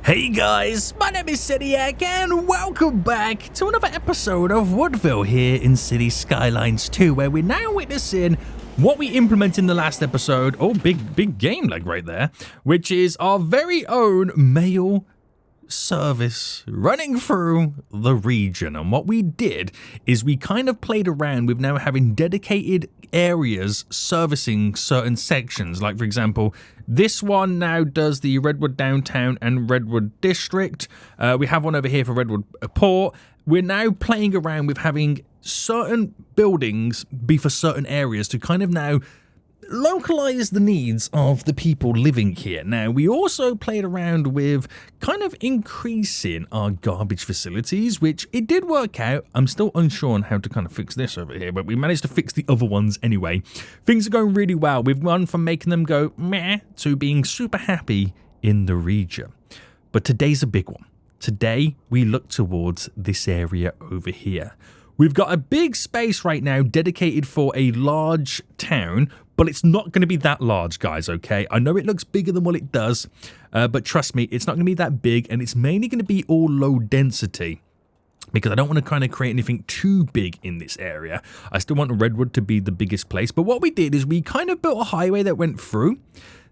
Hey guys, my name is Cidiac and welcome back to another episode of Woodville here in City Skylines 2, where we're now witnessing what we implemented in the last episode. Oh, big game leg right there, which is our very own mail service running through the region. And what we did is we kind of played around with now having dedicated areas servicing certain sections. Like, for example, this one now does the Redwood Downtown and Redwood District. We have one over here for Redwood Port. We're now playing around with having certain buildings be for certain areas to kind of now localize the needs of the people living here. Now, we also played around with kind of increasing our garbage facilities, which it did work out. I'm still unsure on how to kind of fix this over here, but we managed to fix the other ones anyway. Things are going really well. We've gone from making them go meh to being super happy in the region. But today's a big one. Today, we look towards this area over here. We've got a big space right now dedicated for a large town, but it's not going to be that large, guys, okay? I know it looks bigger than what it does, but trust me, it's not going to be that big, and it's mainly going to be all low density because I don't want to kind of create anything too big in this area. I still want Redwood to be the biggest place, but what we did is we kind of built a highway that went through.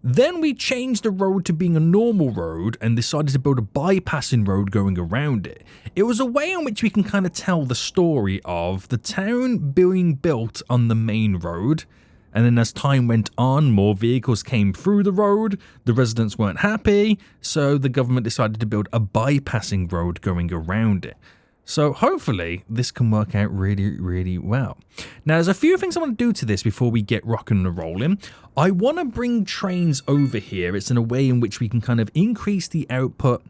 Then we changed the road to being a normal road and decided to build a bypassing road going around it. It was a way in which we can kind of tell the story of the town being built on the main road. And then as time went on, more vehicles came through the road, the residents weren't happy, so the government decided to build a bypassing road going around it. So hopefully this can work out really well. Now, there's a few things I want to do to this before we get rocking and rolling. I want to bring trains over here. It's in a way in which we can kind of increase the output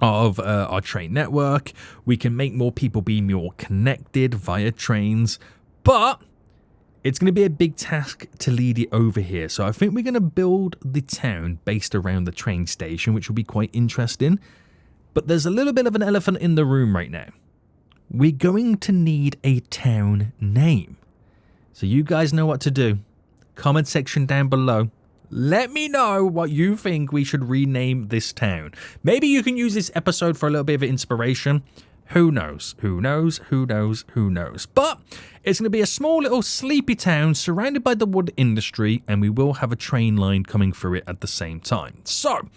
of our train network. We can make more people be more connected via trains, but it's going to be a big task to lead it over here. So I think we're going to build the town based around the train station, which will be quite interesting. But there's a little bit of an elephant in the room right now. We're going to need a town name. So you guys know what to do. Comment section down below. Let me know what you think we should rename this town. Maybe you can use this episode for a little bit of inspiration. Who knows? Who knows? Who knows? Who knows? But it's going to be a small little sleepy town surrounded by the wood industry, and we will have a train line coming through it at the same time. So,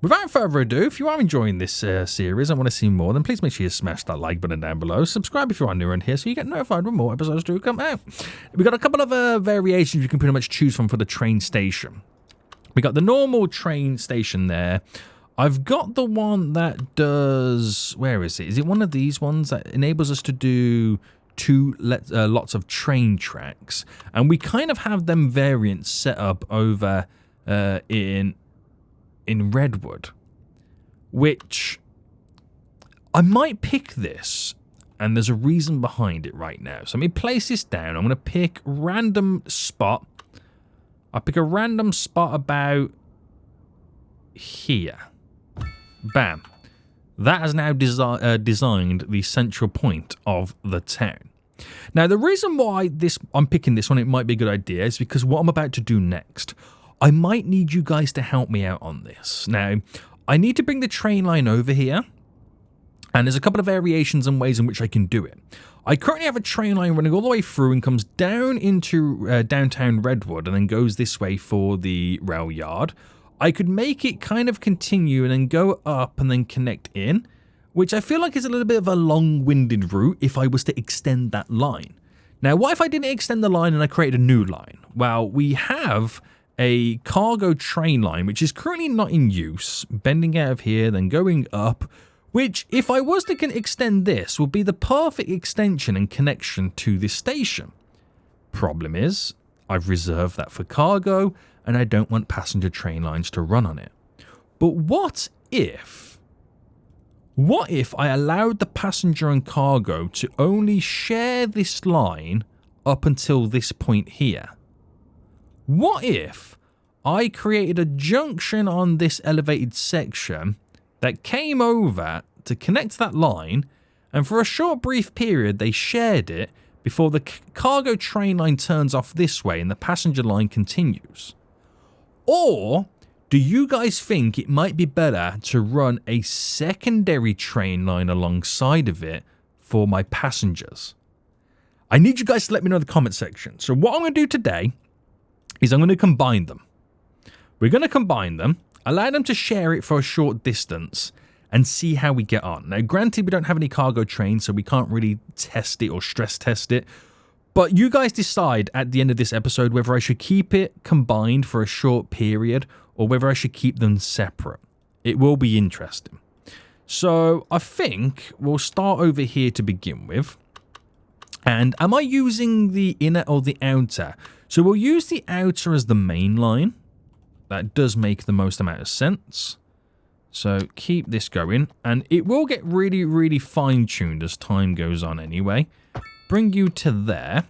without further ado, if you are enjoying this series and want to see more, then please make sure you smash that like button down below. Subscribe if you are new around here so you get notified when more episodes do come out. We've got a couple of variations you can pretty much choose from for the train station. We got the normal train station there. I've got the one that does... Where is it? Is it one of these ones that enables us to do lots of train tracks? And we kind of have them variants set up over in Redwood, which I might pick this, and there's a reason behind it right now. So let me place this down. I'm going to pick random spot. I'll pick a random spot about here. Bam. That has now designed the central point of the town. Now, the reason why I'm picking this one, it might be a good idea, is because what I'm about to do next, I might need you guys to help me out on this. Now, I need to bring the train line over here, and there's a couple of variations and ways in which I can do it. I currently have a train line running all the way through and comes down into downtown Redwood and then goes this way for the rail yard. I could make it kind of continue and then go up and then connect in, which I feel like is a little bit of a long-winded route if I was to extend that line. Now, what if I didn't extend the line and I created a new line? Well, we have a cargo train line, which is currently not in use, bending out of here, then going up, which, if I was to extend this, would be the perfect extension and connection to this station. Problem is, I've reserved that for cargo, and I don't want passenger train lines to run on it. But what if I allowed the passenger and cargo to only share this line up until this point here? What if I created a junction on this elevated section that came over to connect that line, and for a short brief period they shared it before the cargo train line turns off this way and the passenger line continues? Or Do you guys think it might be better to run a secondary train line alongside of it for my passengers? I need you guys to let me know in the comment section. So what I'm going to do today is I'm going to combine them. We're going to combine them, allow them to share it for a short distance, and see how we get on. Now, granted, we don't have any cargo trains, so we can't really test it or stress test it. But you guys decide at the end of this episode whether I should keep it combined for a short period or whether I should keep them separate. It will be interesting. So I think we'll start over here to begin with. And am I using the inner or the outer? So we'll use the outer as the main line. That does make the most amount of sense. So keep this going. And it will get really, really fine-tuned as time goes on anyway. Bring you to there.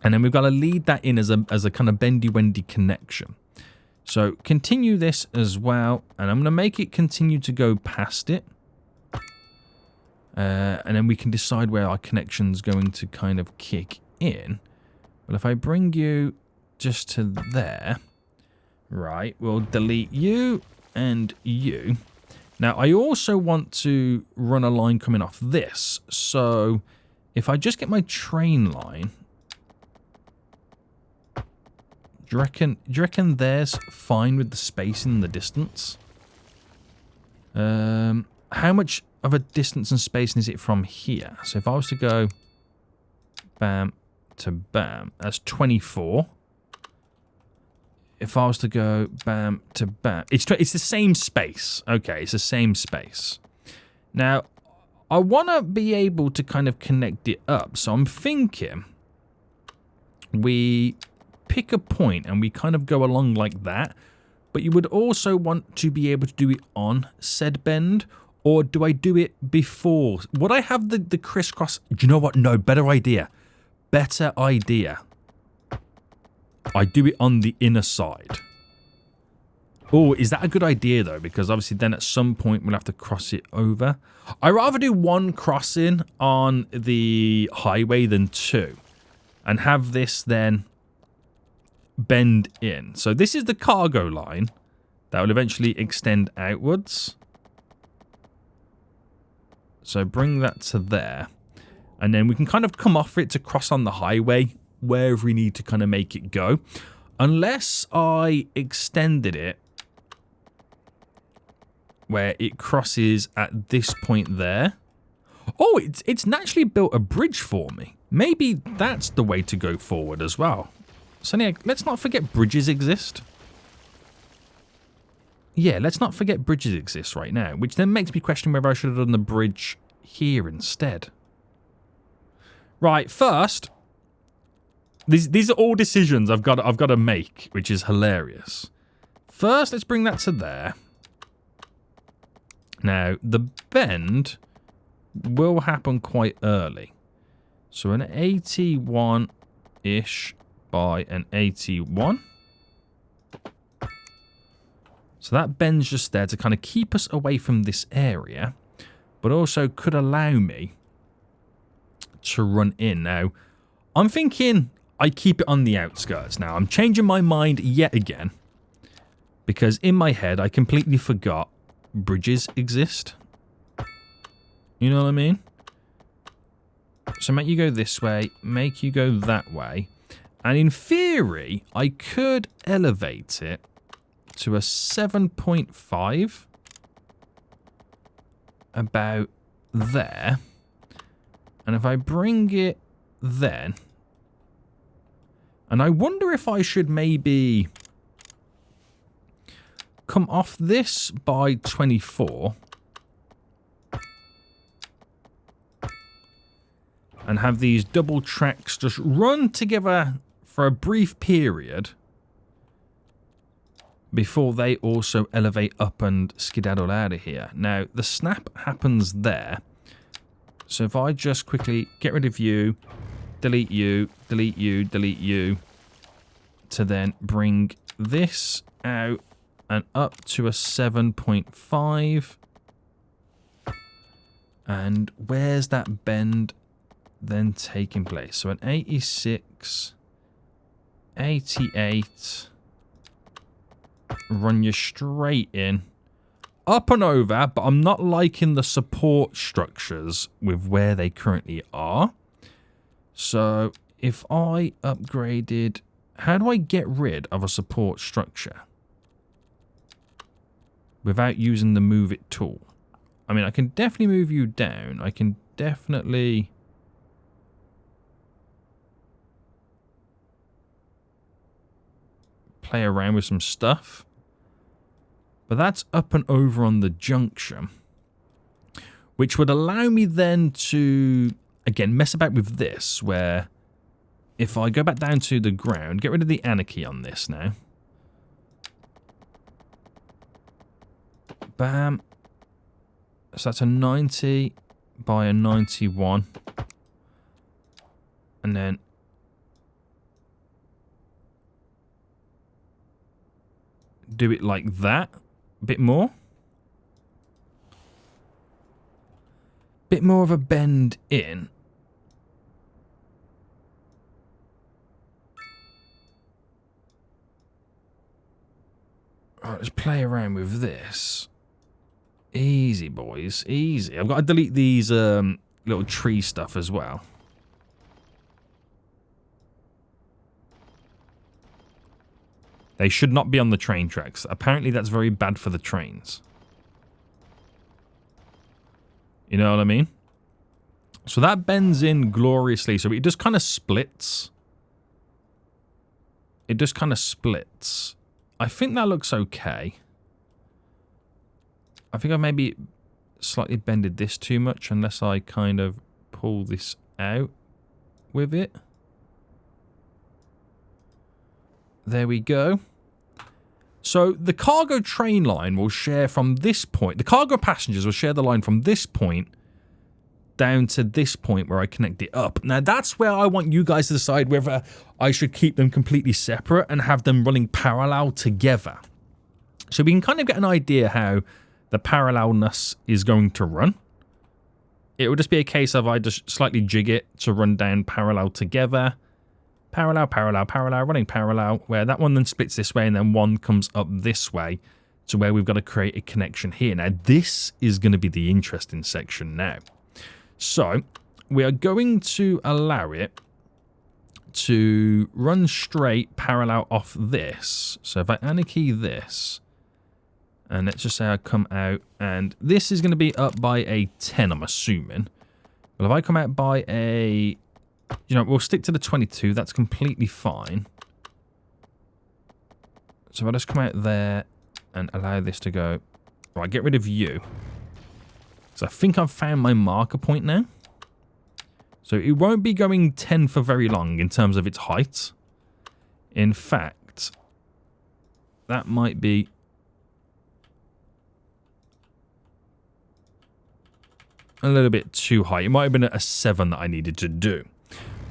And then we've got to lead that in as a kind of bendy-wendy connection. So continue this as well. And I'm going to make it continue to go past it. And then we can decide where our connection's going to kind of kick in. Well, if I bring you just to there, right, we'll delete you and you. Now, I also want to run a line coming off this. So if I just get my train line, do you reckon there's fine with the space in the distance? How much of a distance and spacing is it from here? So if I was to go bam to bam, that's 24. If I was to go bam to bam, it's the same space. Okay, it's the same space. Now, I want to be able to kind of connect it up. So I'm thinking we pick a point and we kind of go along like that. But you would also want to be able to do it on said bend. Or do I do it before? Would I have the crisscross? Do you know what? No, better idea. Better idea. I do it on the inner side. Oh, is that a good idea though? Because obviously then at some point we'll have to cross it over. I'd rather do one crossing on the highway than two. And have this then bend in. So this is the cargo line that will eventually extend outwards. So bring that to there. And then we can kind of come off it to cross on the highway wherever we need to kind of make it go. Unless I extended it where it crosses at this point there. Oh, it's naturally built a bridge for me. Maybe that's the way to go forward as well. So yeah, let's not forget bridges exist. Yeah, let's not forget bridges exist right now, which then makes me question whether I should have done the bridge here instead. Right, first, these are all decisions I've got to make, which is hilarious. First, let's bring that to there. Now, the bend will happen quite early. So an 81-ish by an 81. So that bend's just there to kind of keep us away from this area, but also could allow me to run in. Now, I'm thinking I keep it on the outskirts now. I'm changing my mind yet again because in my head I completely forgot bridges exist. You know what I mean? So make you go this way, make you go that way. And in theory, I could elevate it to a 7.5 about there. And if I bring it then, and I wonder if I should maybe come off this by 24 and have these double tracks just run together for a brief period before they also elevate up and skedaddle out of here. Now, the snap happens there. So if I just quickly get rid of you, delete you, delete you, delete you, to then bring this out and up to a 7.5. And where's that bend then taking place? So an 86, 88, run you straight in. Up and over, but I'm not liking the support structures with where they currently are. So if I upgraded... How do I get rid of a support structure without using the move it tool? I mean, I can definitely move you down. I can definitely... play around with some stuff. But that's up and over on the junction, which would allow me then to, again, mess about with this, where if I go back down to the ground, get rid of the anarchy on this now. Bam. So that's a 90 by a 91. And then do it like that. A bit more. Bit more of a bend in. Alright, let's play around with this. Easy, boys. Easy. I've got to delete these little tree stuff as well. They should not be on the train tracks. Apparently that's very bad for the trains. You know what I mean? So that bends in gloriously. So it just kind of splits. It just kind of splits. I think that looks okay. I think I maybe slightly bended this too much unless I kind of pull this out with it. There we go. So the cargo train line will share from this point. The cargo passengers will share the line from this point down to this point where I connect it up. Now that's where I want you guys to decide whether I should keep them completely separate and have them running parallel together. So we can kind of get an idea how the parallelness is going to run. It will just be a case of I just slightly jig it to run down parallel together. Parallel, parallel, parallel, running parallel, where that one then splits this way and then one comes up this way to where we've got to create a connection here. Now, this is going to be the interesting section now. So, we are going to allow it to run straight parallel off this. So, if I anarchy this, and let's just say I come out, and this is going to be up by a 10, I'm assuming. But if I come out by a... You know, we'll stick to the 22. That's completely fine. So if I just come out there and allow this to go... Right, get rid of you. So I think I've found my marker point now. So it won't be going 10 for very long in terms of its height. In fact, that might be... a little bit too high. It might have been a 7 that I needed to do.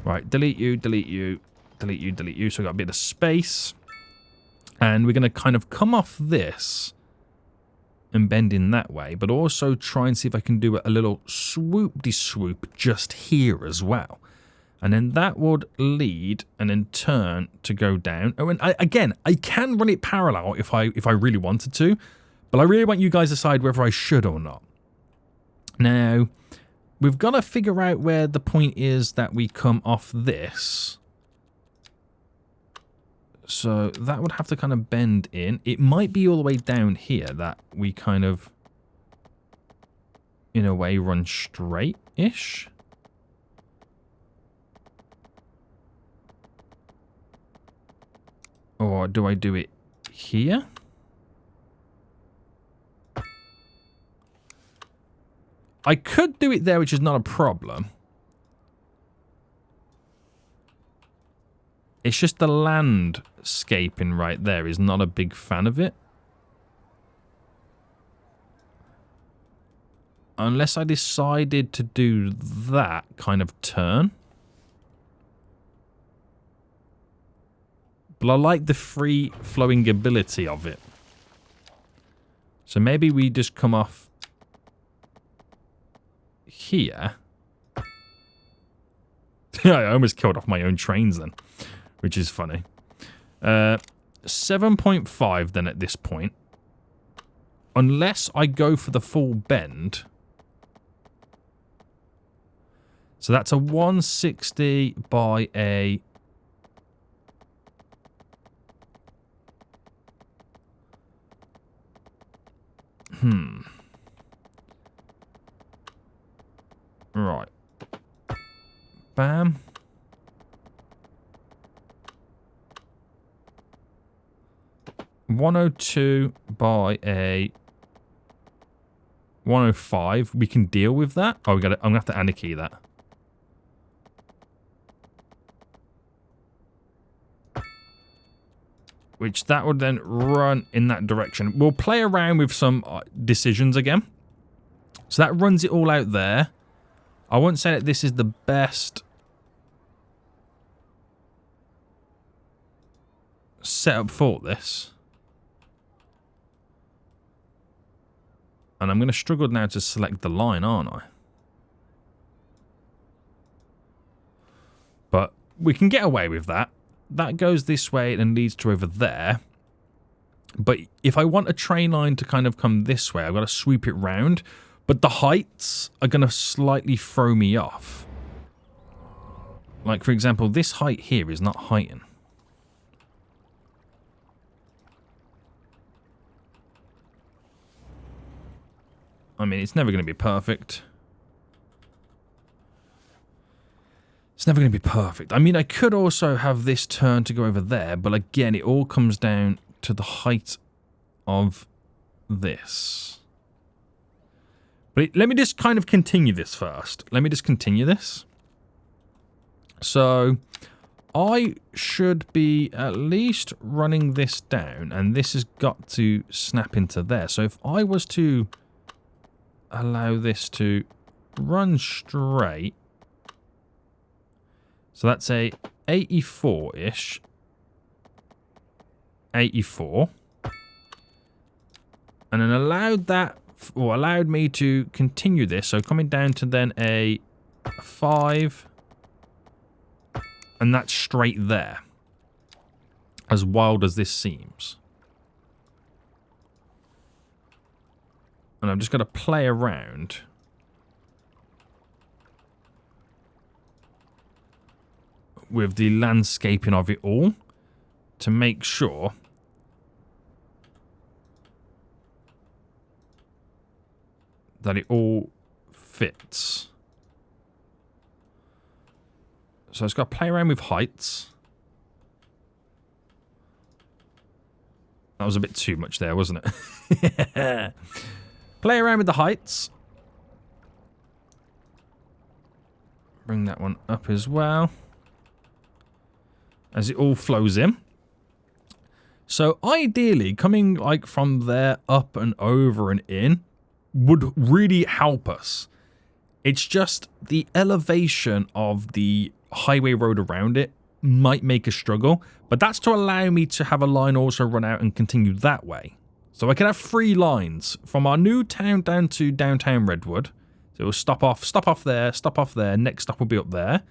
Right, delete you, delete you, delete you, delete you. So we've got a bit of space. And we're going to kind of come off this and bend in that way. But also try and see if I can do a little swoop-de-swoop just here as well. And then that would lead and then turn to go down. Oh, and again, I can run it parallel if I really wanted to. But I really want you guys to decide whether I should or not. Now... we've got to figure out where the point is that we come off this. So that would have to kind of bend in. It might be all the way down here that we kind of, in a way, run straight-ish. Or do I do it here? I could do it there, which is not a problem. It's just the landscaping right there is not a big fan of it. Unless I decided to do that kind of turn. But I like the free-flowing ability of it. So maybe we just come off here. I almost killed off my own trains then, which is funny. 7.5 then at this point. Unless I go for the full bend. So that's a 160 by a... Right. Bam. $102 by a 105. We can deal with that. Oh, we got it. I'm gonna have to anarchy that. Which that would then run in that direction. We'll play around with some decisions again. So that runs it all out there. I won't say that this is the best setup for this. And I'm going to struggle now to select the line, aren't I? But we can get away with that. That goes this way and leads to over there. But if I want a train line to kind of come this way, I've got to swoop it round. But the heights are going to slightly throw me off. Like, for example, this height here is not heighting. I mean, it's never going to be perfect. It's never going to be perfect. I mean, I could also have this turn to go over there, but again, it all comes down to the height of this. But let me just kind of continue this first. Let me just continue this. So, I should be at least running this down, and this has got to snap into there. So, if I was to allow this to run straight, so that's a 84-ish, 84, and then allowed me to continue this, so coming down to then a 5, and that's straight there, as wild as this seems. And I'm just going to play around with the landscaping of it all to make sure that it all fits. So it's got to play around with heights. That was a bit too much there, wasn't it? Play around with the heights. Bring that one up as well, as it all flows in. So ideally, coming like from there up and over and in would really help us. It's just the elevation of the highway road around it might make a struggle, but that's to allow me to have a line also run out and continue that way. So I can have 3 lines from our new town down to downtown Redwood. So it'll stop off there, next stop will be up there.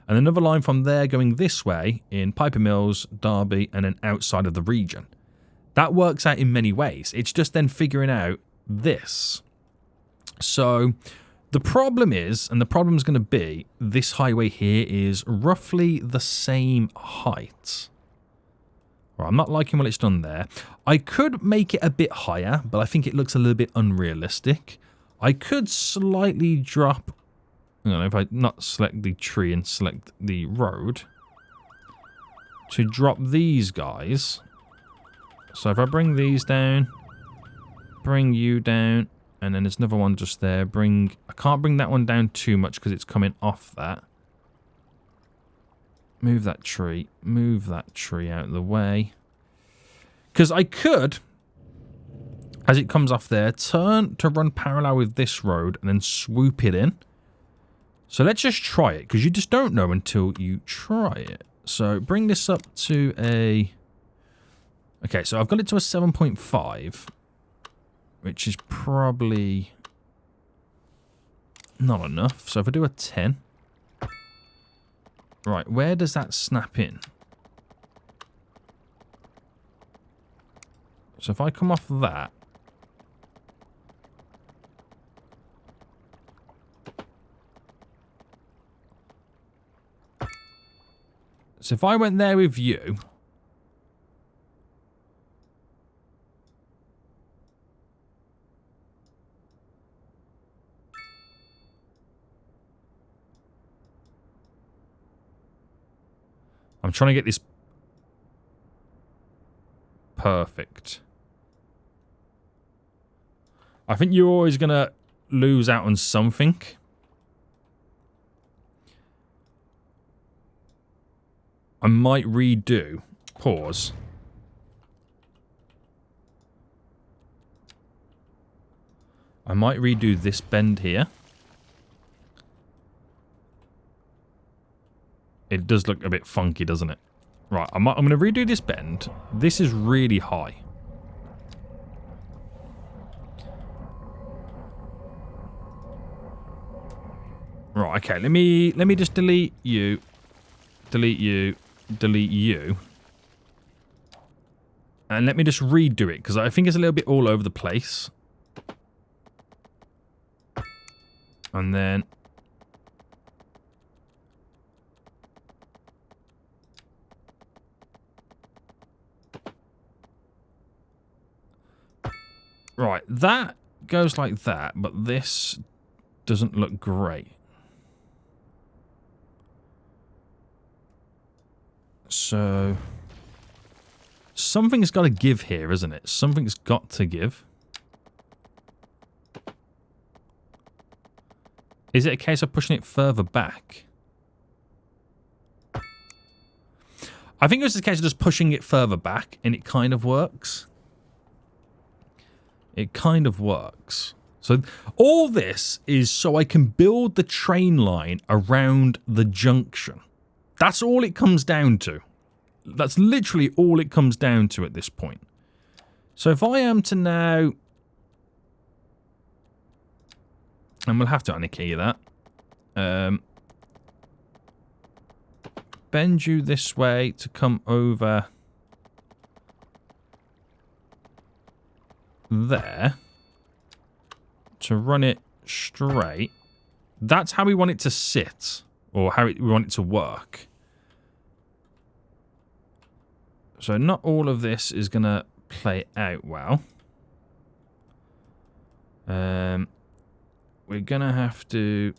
And another line from there going this way in Piper Mills, Derby, and then outside of the region. That works out in many ways. It's just then figuring out this. So the problem is, and the problem's going to be, this highway here is roughly the same height. Well, I'm not liking what it's done there. I could make it a bit higher, but I think it looks a little bit unrealistic. I could slightly drop, you know, if I not select the tree and select the road, to drop these guys. So if I bring these down, bring you down, and then there's another one just there. I can't bring that one down too much because it's coming off that. Move that tree out of the way. Because I could, as it comes off there, turn to run parallel with this road and then swoop it in. So let's just try it, because you just don't know until you try it. So bring this up to a... Okay, so I've got it to a 7.5, which is probably not enough. So if I do a 10... Right, where does that snap in? So if I come off that. So if I went there with you. I'm trying to get this perfect. I think you're always going to lose out on something. I might redo. Pause. I might redo this bend here. It does look a bit funky, doesn't it? Right, I'm going to redo this bend. This is really high. Right, okay, let me just delete you. Delete you. Delete you. And let me just redo it, because I think it's a little bit all over the place. And then... Right, that goes like that, but this doesn't look great. So... something's got to give here, isn't it? Something's got to give. Is it a case of pushing it further back? I think it was a case of just pushing it further back, and it kind of works. It kind of works. So all this is so I can build the train line around the junction. That's all it comes down to. That's literally all it comes down to at this point. So if I am to now... and we'll have to unikey that. Bend you this way to come over... there. To run it straight. That's how we want it to sit. Or how we want it to work. So not all of this is going to play out well. We're going to have to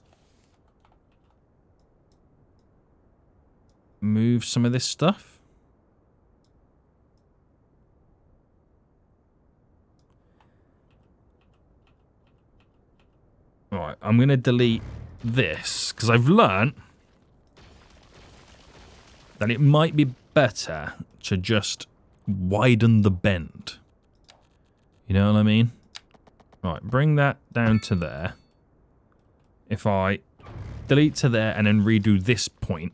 move some of this stuff. Alright, I'm going to delete this because I've learned that it might be better to just widen the bend. You know what I mean? Right, bring that down to there. If I delete to there and then redo this point,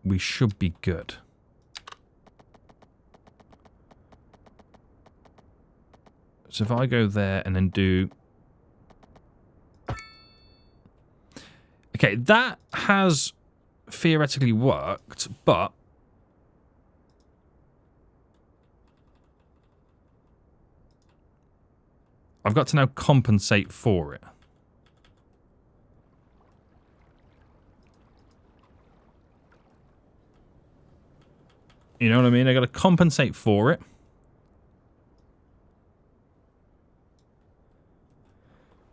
we should be good. So if I go there and then do... okay, that has theoretically worked, but... I've got to now compensate for it. You know what I mean? I got to compensate for it.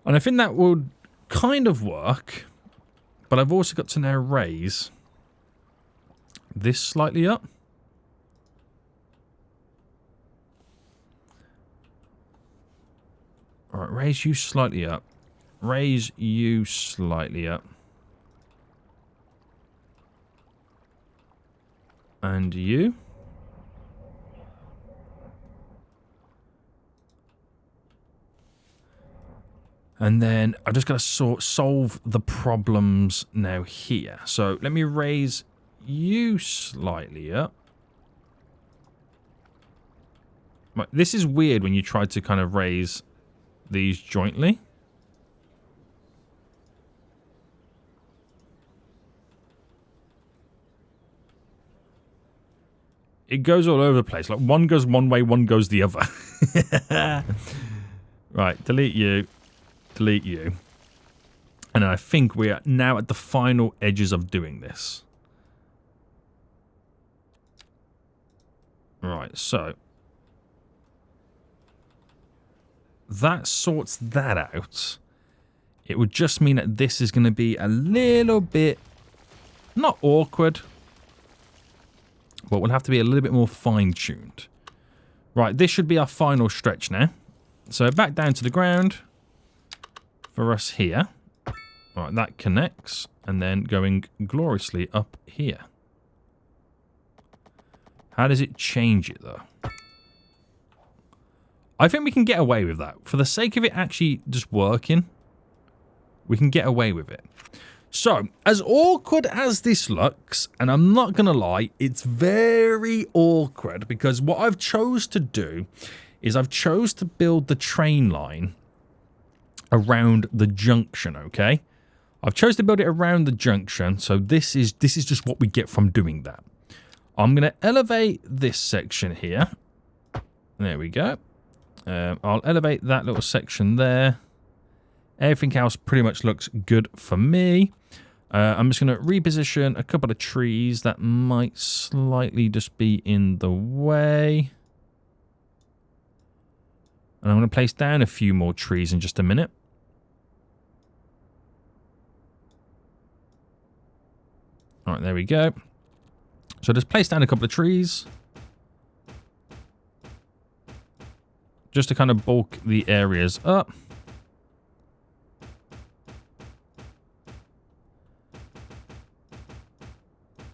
And I think that would kind of work. But I've also got to now raise this slightly up. Alright, raise you slightly up. Raise you slightly up. And you. And then I've just got to solve the problems now here. So let me raise you slightly up. Right, this is weird when you try to kind of raise these jointly. it goes all over the place. Like, one goes one way, one goes the other. Right, delete you. Delete you. And then I think we are now at the final edges of doing this. Right, so that sorts that out. It would just mean that this is going to be a little bit, not awkward, but we'll have to be a little bit more fine-tuned. Right, this should be our final stretch now. So back down to the ground for us here. Right, that connects, and then going gloriously up here. How does it change it, though? I think we can get away with that. For the sake of it actually just working, we can get away with it. So, as awkward as this looks, and I'm not going to lie, it's very awkward, because what I've chose to do is I've chose to build the train line around the junction, okay? I've chose to build it around the junction, so this is just what we get from doing that. I'm going to elevate this section here. There we go. I'll elevate that little section there. Everything else pretty much looks good for me. I'm just going to reposition a couple of trees that might slightly just be in the way. And I'm going to place down a few more trees in just a minute. All right, there we go. So just place down a couple of trees. Just to kind of bulk the areas up.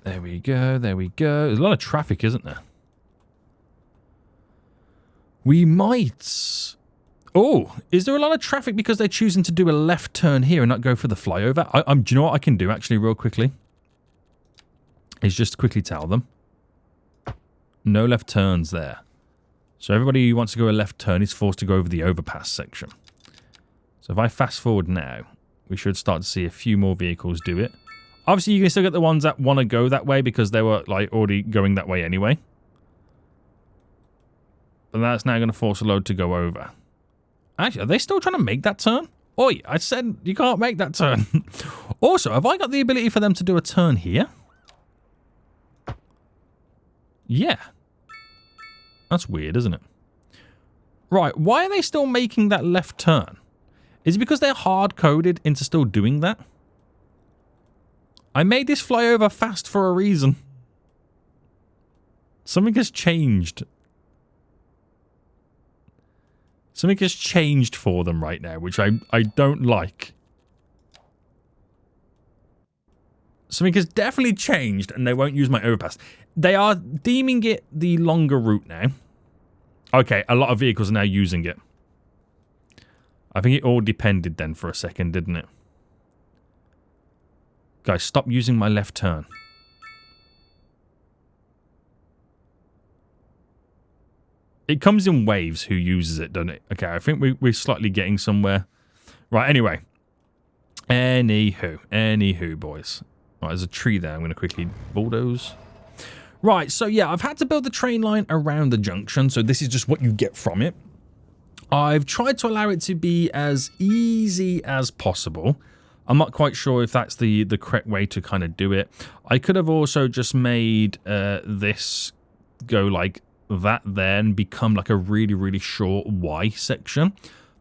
There we go, there we go. There's a lot of traffic, isn't there? We might... Oh, is there a lot of traffic because they're choosing to do a left turn here and not go for the flyover? Do you know what I can do, actually, real quickly? Is just quickly tell them. No left turns there. So everybody who wants to go a left turn is forced to go over the overpass section. So if I fast forward now, we should start to see a few more vehicles do it. Obviously, you can still get the ones that want to go that way because they were like already going that way anyway. But that's now going to force a load to go over. Actually, are they still trying to make that turn? Oi, I said you can't make that turn. Also, have I got the ability for them to do a turn here? Yeah. That's weird, isn't it? Right, why are they still making that left turn? Is it because they're hard-coded into still doing that? I made this flyover fast for a reason. Something has changed. Something has changed for them right now, which I don't like. Something has definitely changed, and they won't use my overpass. They are deeming it the longer route now. Okay, a lot of vehicles are now using it. I think it all depended then for a second, didn't it? Guys, stop using my left turn. It comes in waves who uses it, doesn't it? Okay, I think we're slightly getting somewhere. Right, anyway. Anywho, boys. Right, there's a tree there. I'm going to quickly bulldoze. Right, so yeah, I've had to build the train line around the junction, so this is just what you get from it. I've tried to allow it to be as easy as possible. I'm not quite sure if that's the correct way to kind of do it. I could have also just made this go like that there and become like a really, really short Y section.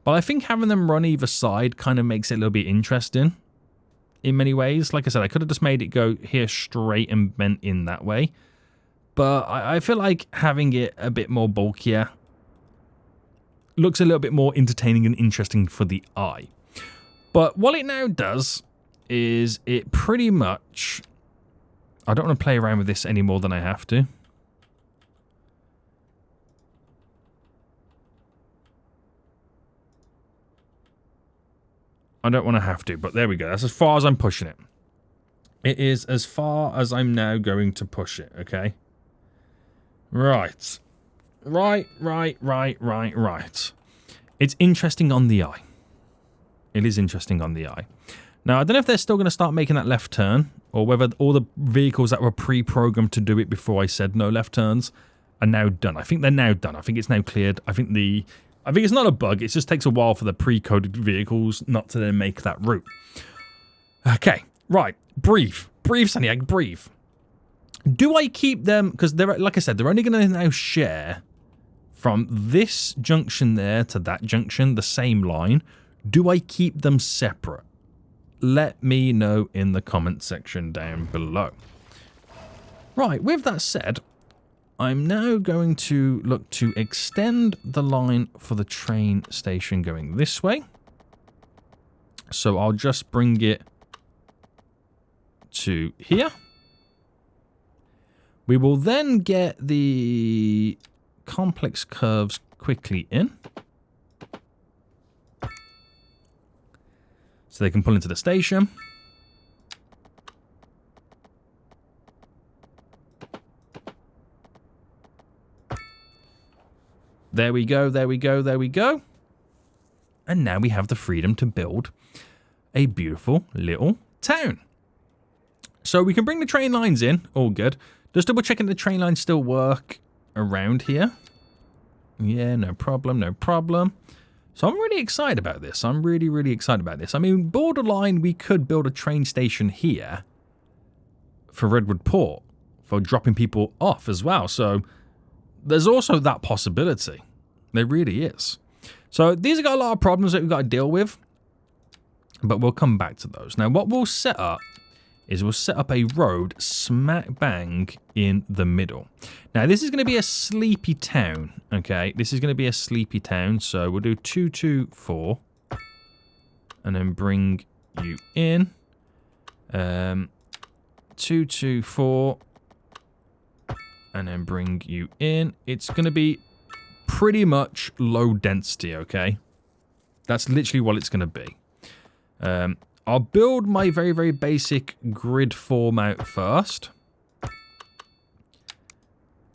But I think having them run either side kind of makes it a little bit interesting in many ways. Like I said, I could have just made it go here straight and bent in that way. But I feel like having it a bit more bulkier looks a little bit more entertaining and interesting for the eye. But what it now does is it pretty much... I don't want to play around with this any more than I have to. I don't want to have to, but there we go. That's as far as I'm pushing it. It is as far as I'm now going to push it, okay? Right. Right. It's interesting on the eye. It is interesting on the eye. Now, I don't know if they're still going to start making that left turn, or whether all the vehicles that were pre-programmed to do it before I said no left turns are now done. I think they're now done. I think it's now cleared. I think it's not a bug. It just takes a while for the pre-coded vehicles not to then make that route. Okay, right. Breathe. Breathe, Saniac, breathe. Do I keep them? Because they're, like I said, they're only going to now share from this junction there to that junction, the same line. Do I keep them separate? Let me know in the comment section down below. Right, with that said, I'm now going to look to extend the line for the train station going this way. So I'll just bring it to here. We will then get the complex curves quickly in, so they can pull into the station. There we go, there we go, there we go. And now we have the freedom to build a beautiful little town. So we can bring the train lines in, all good. Just double checking the train lines still work around here. Yeah, no problem, no problem. So I'm really excited about this. I'm really, really excited about this. I mean, borderline, we could build a train station here for Redwood Port for dropping people off as well. So there's also that possibility. There really is. So these have got a lot of problems that we've got to deal with, but we'll come back to those. Now, what we'll set up is we'll set up a road smack bang in the middle. Now, this is going to be a sleepy town, okay? This is going to be a sleepy town, so we'll do 224 and then bring you in. 224 and then bring you in. It's going to be pretty much low density, okay? That's literally what it's going to be. I'll build my very, very basic grid form out first.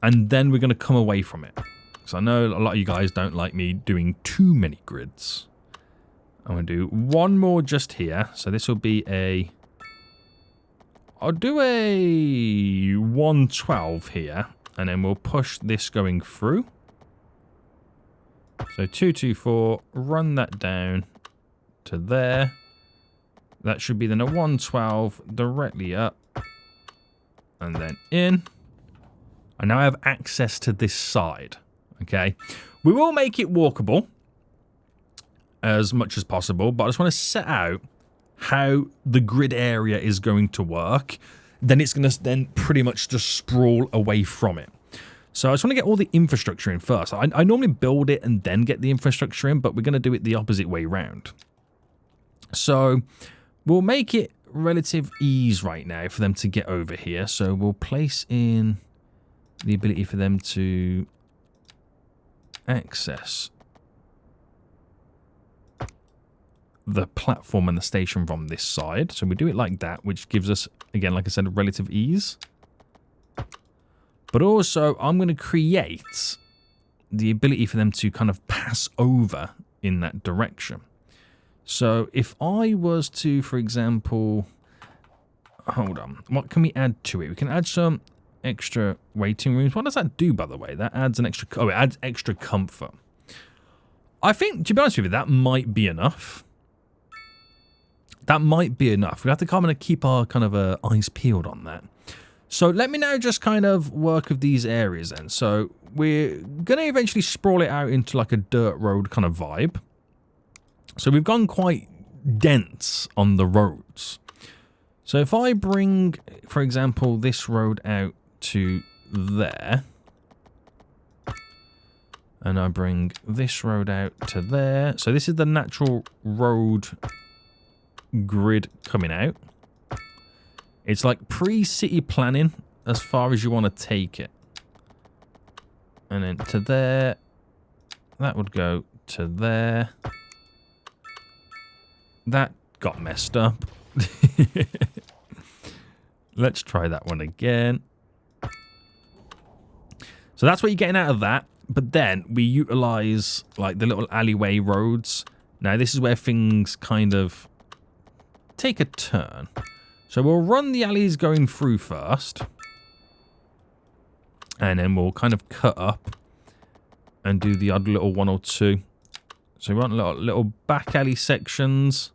And then we're going to come away from it. Because I know a lot of you guys don't like me doing too many grids. I'm going to do one more just here. So this will be a... I'll do a 112 here. And then we'll push this going through. So 224, run that down to there. That should be then a 112 directly up and then in. I now have access to this side, okay? We will make it walkable as much as possible, but I just want to set out how the grid area is going to work. Then it's going to then pretty much just sprawl away from it. So I just want to get all the infrastructure in first. I normally build it and then get the infrastructure in, but we're going to do it the opposite way round. So we'll make it relative ease right now for them to get over here. So we'll place in the ability for them to access the platform and the station from this side. So we do it like that, which gives us, again, like I said, relative ease. But also, I'm going to create the ability for them to kind of pass over in that direction. So if I was to, for example, hold on, what can we add to it? We can add some extra waiting rooms. What does that do, by the way? That adds an extra, oh, it adds extra comfort. I think, to be honest with you, that might be enough. That might be enough. We have to kind of keep our kind of eyes peeled on that. So let me now just kind of work with these areas then. So we're going to eventually sprawl it out into like a dirt road kind of vibe. So we've gone quite dense on the roads. So if I bring, for example, this road out to there, and I bring this road out to there. So this is the natural road grid coming out. It's like pre-city planning as far as you want to take it. And then to there. That would go to there. That got messed up. Let's try that one again. So that's what you're getting out of that. But then we utilize like the little alleyway roads. Now this is where things kind of take a turn. So we'll run the alleys going through first. And then we'll kind of cut up and do the odd little one or two. So we want little back alley sections.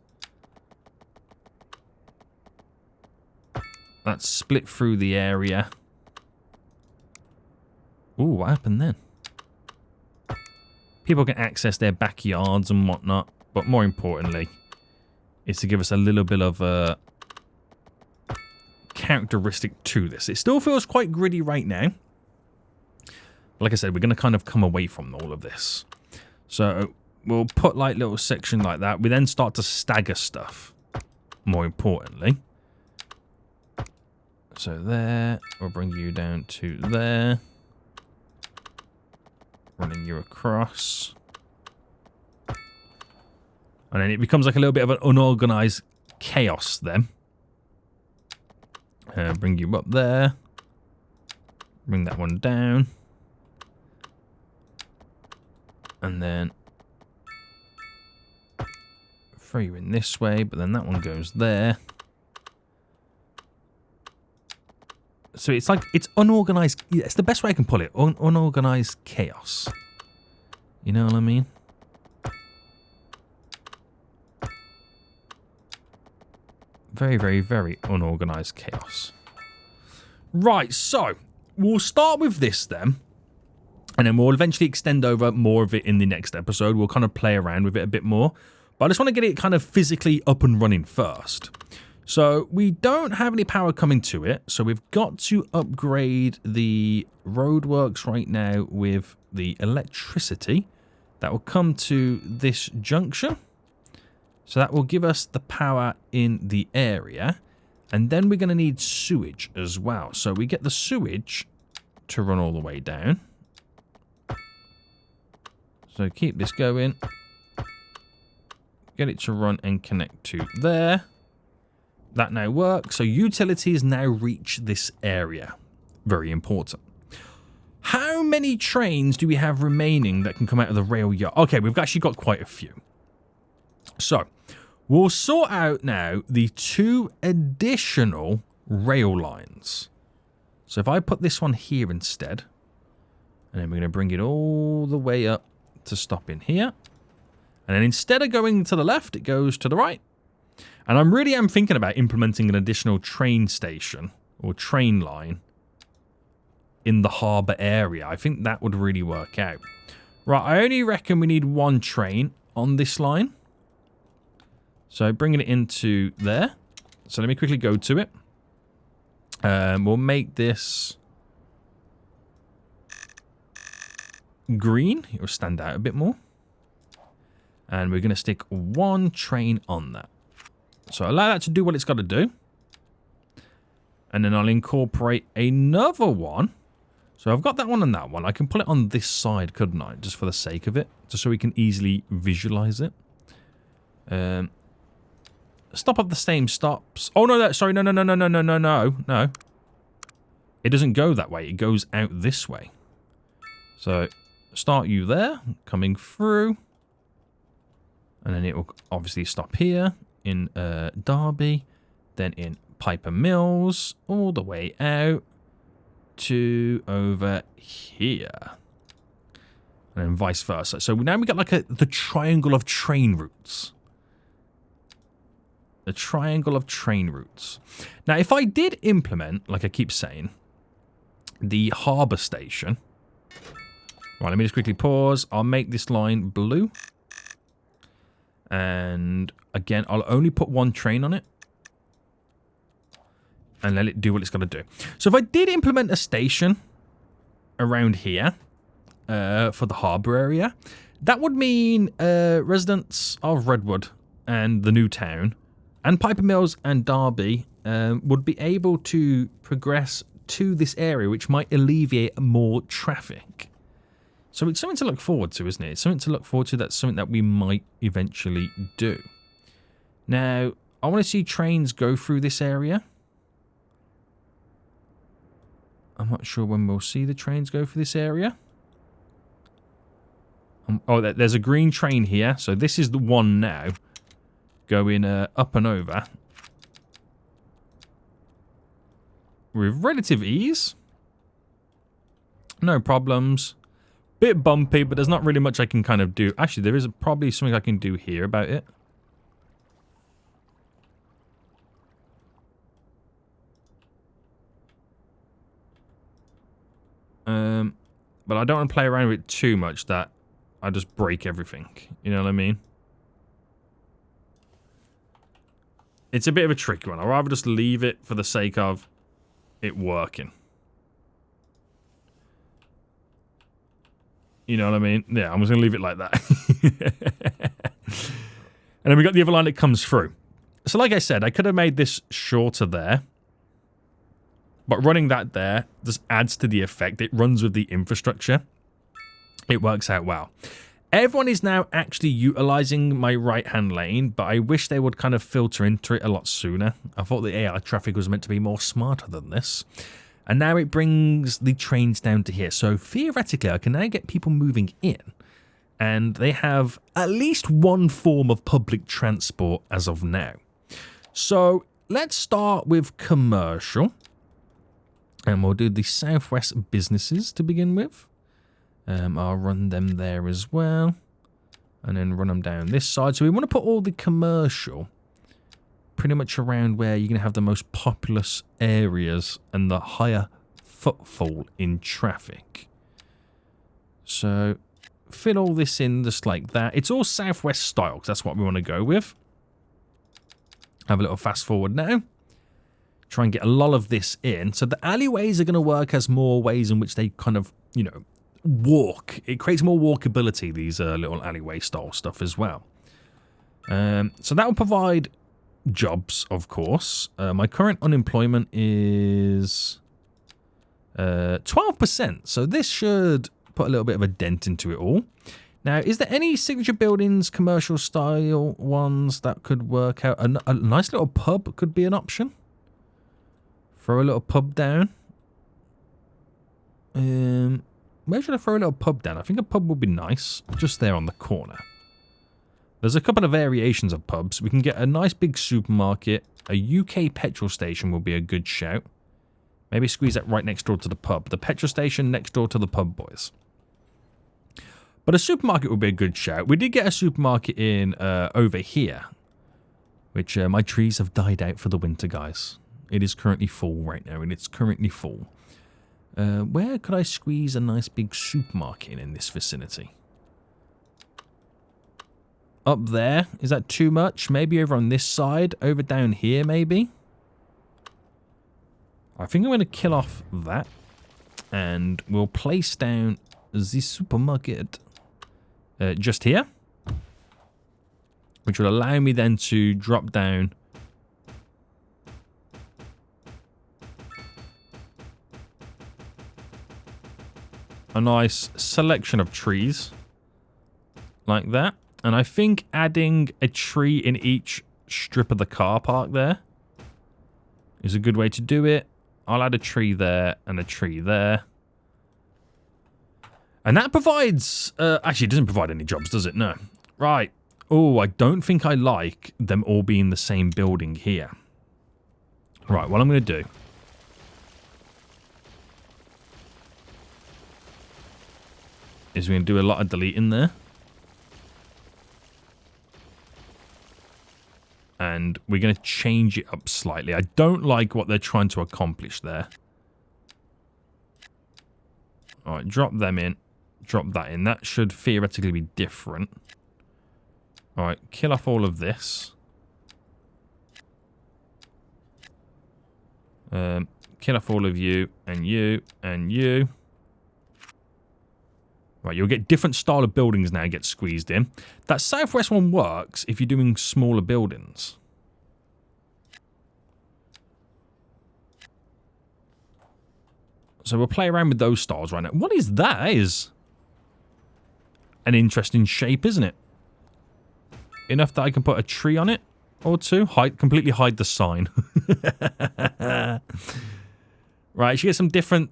That's split through the area. Ooh, what happened then? People can access their backyards and whatnot. But more importantly, it's to give us a little bit of a characteristic to this. It still feels quite gritty right now. Like I said, we're going to kind of come away from all of this. So we'll put like little section like that. We then start to stagger stuff. More importantly. So there. We'll bring you down to there. Running you across. And then it becomes like a little bit of an unorganized chaos then. Bring you up there. Bring that one down. And then throw you in this way, but then that one goes there. So it's like, it's unorganized. Yeah, it's the best way I can put it. Unorganized chaos. You know what I mean? Very, very, very unorganized chaos. Right, so we'll start with this then. And then we'll eventually extend over more of it in the next episode. We'll kind of play around with it a bit more. But I just want to get it kind of physically up and running first. So we don't have any power coming to it. So we've got to upgrade the roadworks right now with the electricity. That will come to this junction. So that will give us the power in the area. And then we're going to need sewage as well. So we get the sewage to run all the way down. So keep this going. Get it to run and connect to there. That now works. So utilities now reach this area. Very important. How many trains do we have remaining that can come out of the rail yard? Okay, we've actually got quite a few. So we'll sort out now the 2 additional rail lines. So if I put this one here instead, and then we're going to bring it all the way up to stop in here. And then instead of going to the left, it goes to the right. And I really am thinking about implementing an additional train station or train line in the harbour area. I think that would really work out. Right, I only reckon we need 1 train on this line. So bringing it into there. So let me quickly go to it. We'll make this green. It will stand out a bit more. And we're going to stick 1 train on that. So allow that to do what it's got to do. And then I'll incorporate another one. So I've got that one and that one. I can put it on this side, couldn't I? Just for the sake of it. Just so we can easily visualize it. Stop at the same stops. Oh, no, sorry. No. It doesn't go that way. It goes out this way. So start you there, coming through. And then it will obviously stop here in Derby. Then in Piper Mills, all the way out to over here. And then vice versa. So now we got like the triangle of train routes. The triangle of train routes. Now, if I did implement, like I keep saying, the harbour station. Right, let me just quickly pause. I'll make this line blue. And again, I'll only put 1 train on it. And let it do what it's got to do. So if I did implement a station around here for the harbour area, that would mean residents of Redwood and the new town and Piper Mills and Derby would be able to progress to this area, which might alleviate more traffic. So it's something to look forward to, isn't it? It's something to look forward to. That's something that we might eventually do. Now, I want to see trains go through this area. I'm not sure when we'll see the trains go through this area. Oh, there's a green train here. So this is the one now going up and over. with relative ease. No problems. Bit bumpy, but there's not really much I can kind of do. Actually, there is probably something I can do here about it. But I don't want to play around with it too much that I just break everything. You know what I mean? It's a bit of a tricky one. I'd rather just leave it for the sake of it working. You know what I mean? Yeah, I'm just going to leave it like that. And then we got the other line that comes through. So like I said, I could have made this shorter there. But running that there just adds to the effect. It runs with the infrastructure. It works out well. Everyone is now actually utilizing my right-hand lane, but I wish they would kind of filter into it a lot sooner. I thought the AR traffic was meant to be more smarter than this. And now it brings the trains down to here. So theoretically, I can now get people moving in. And they have at least one form of public transport as of now. So let's start with commercial. And we'll do the Southwest businesses to begin with. I'll run them there as well. And then run them down this side. So we want to put all the commercial pretty much around where you're going to have the most populous areas and the higher footfall in traffic. So fill all this in just like that. It's all Southwest style because that's what we want to go with. Have a little fast forward now. Try and get a lot of this in. So the alleyways are going to work as more ways in which they kind of, you know, walk. It creates more walkability, these little alleyway style stuff as well. So that will provide jobs, of course. My current unemployment is 12%. So this should put a little bit of a dent into it all. Now, is there any signature buildings, commercial style ones that could work out? A nice little pub could be an option. Throw a little pub down. Where should I throw a little pub down? I think a pub would be nice. Just there on the corner. There's a couple of variations of pubs. We can get a nice big supermarket. A UK petrol station will be a good shout. Maybe squeeze that right next door to the pub. The petrol station next door to the pub boys. But a supermarket would be a good shout. We did get a supermarket in over here. Which my trees have died out for the winter, guys. It is currently full right now, and it's currently full. Where could I squeeze a nice big supermarket in this vicinity? Up there? Is that too much? Maybe over on this side? Over down here, maybe? I think I'm going to kill off that. And we'll place down the supermarket just here. Which will allow me then to drop down a nice selection of trees like that. And I think adding a tree in each strip of the car park there is a good way to do it. I'll add a tree there and a tree there. And that provides... actually, it doesn't provide any jobs, does it? No. Right. Oh, I don't think I like them all being the same building here. Right, what I'm going to do... is we're going to do a lot of deleting there. And we're going to change it up slightly. I don't like what they're trying to accomplish there. Alright, drop them in. Drop that in. That should theoretically be different. Alright, kill off all of this. Kill off all of you, and you, and you. Right, you'll get different style of buildings now get squeezed in. That Southwest one works if you're doing smaller buildings. So we'll play around with those styles right now. What is that? That is an interesting shape, isn't it? Enough that I can put a tree on it or two. Completely hide the sign. Right, you get some different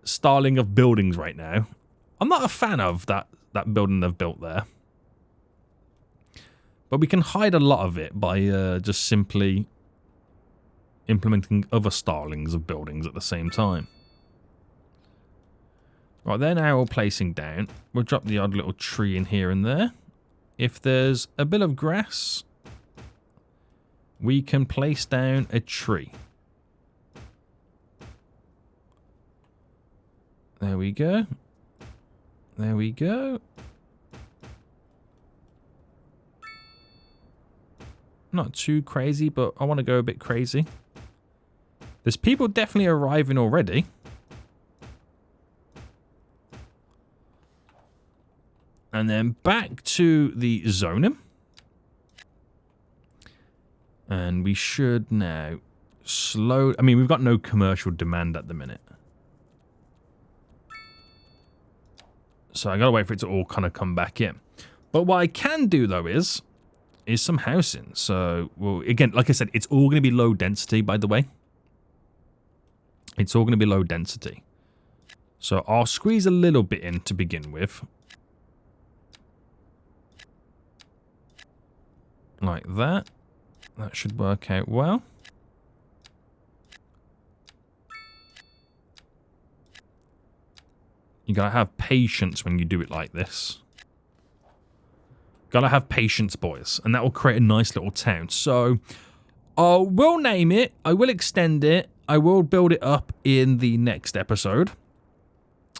styling of buildings right now. I'm not a fan of that building they've built there. But we can hide a lot of it by just simply implementing other stylings of buildings at the same time. Right, they're now all placing down. We'll drop the odd little tree in here and there. If there's a bit of grass, we can place down a tree. There we go. There we go. Not too crazy, but I want to go a bit crazy. There's people definitely arriving already. And then back to the zoning. And we should now slow... I mean, we've got no commercial demand at the minute. So I gotta wait for it to all kind of come back in. But what I can do, though, is some housing. So, well, again, like I said, it's all going to be low density, by the way. It's all going to be low density. So I'll squeeze a little bit in to begin with. Like that. That should work out well. You gotta have patience when you do it like this. Gotta have patience, boys. And that will create a nice little town. So, I will name it. I will extend it. I will build it up in the next episode.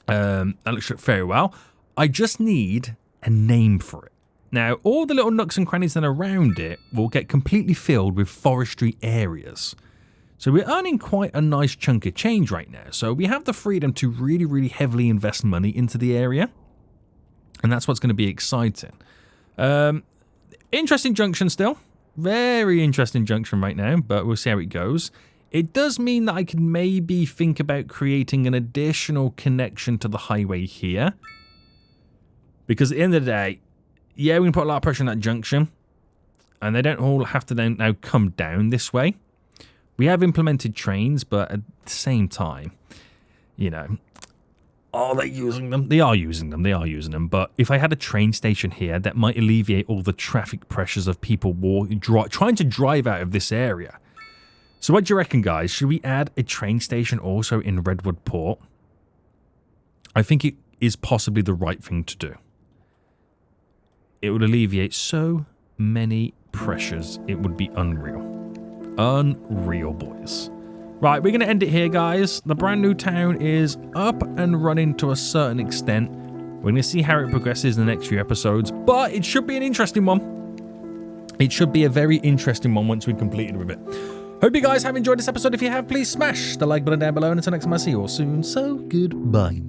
That looks very well. I just need a name for it. Now, all the little nooks and crannies that are around it will get completely filled with forestry areas. So we're earning quite a nice chunk of change right now. So we have the freedom to really, really heavily invest money into the area. And that's what's going to be exciting. Interesting junction still. Very interesting junction right now, but we'll see how it goes. It does mean that I can maybe think about creating an additional connection to the highway here. Because at the end of the day, yeah, we can put a lot of pressure on that junction. And they don't all have to then now come down this way. We have implemented trains, but at the same time, you know, are they using them? They are using them. They are using them. But if I had a train station here, that might alleviate all the traffic pressures of people trying to drive out of this area. So what do you reckon, guys? Should we add a train station also in Redwood Port? I think it is possibly the right thing to do. It would alleviate so many pressures. It would be unreal. Unreal, boys. Right, we're going to end it here, guys. The brand new town is up and running to a certain extent. We're going to see how it progresses in the next few episodes, but it should be an interesting one. It should be a very interesting one once we've completed with it. Hope you guys have enjoyed this episode. If you have, please smash the like button down below. And until next time, I'll see you all soon. So, goodbye.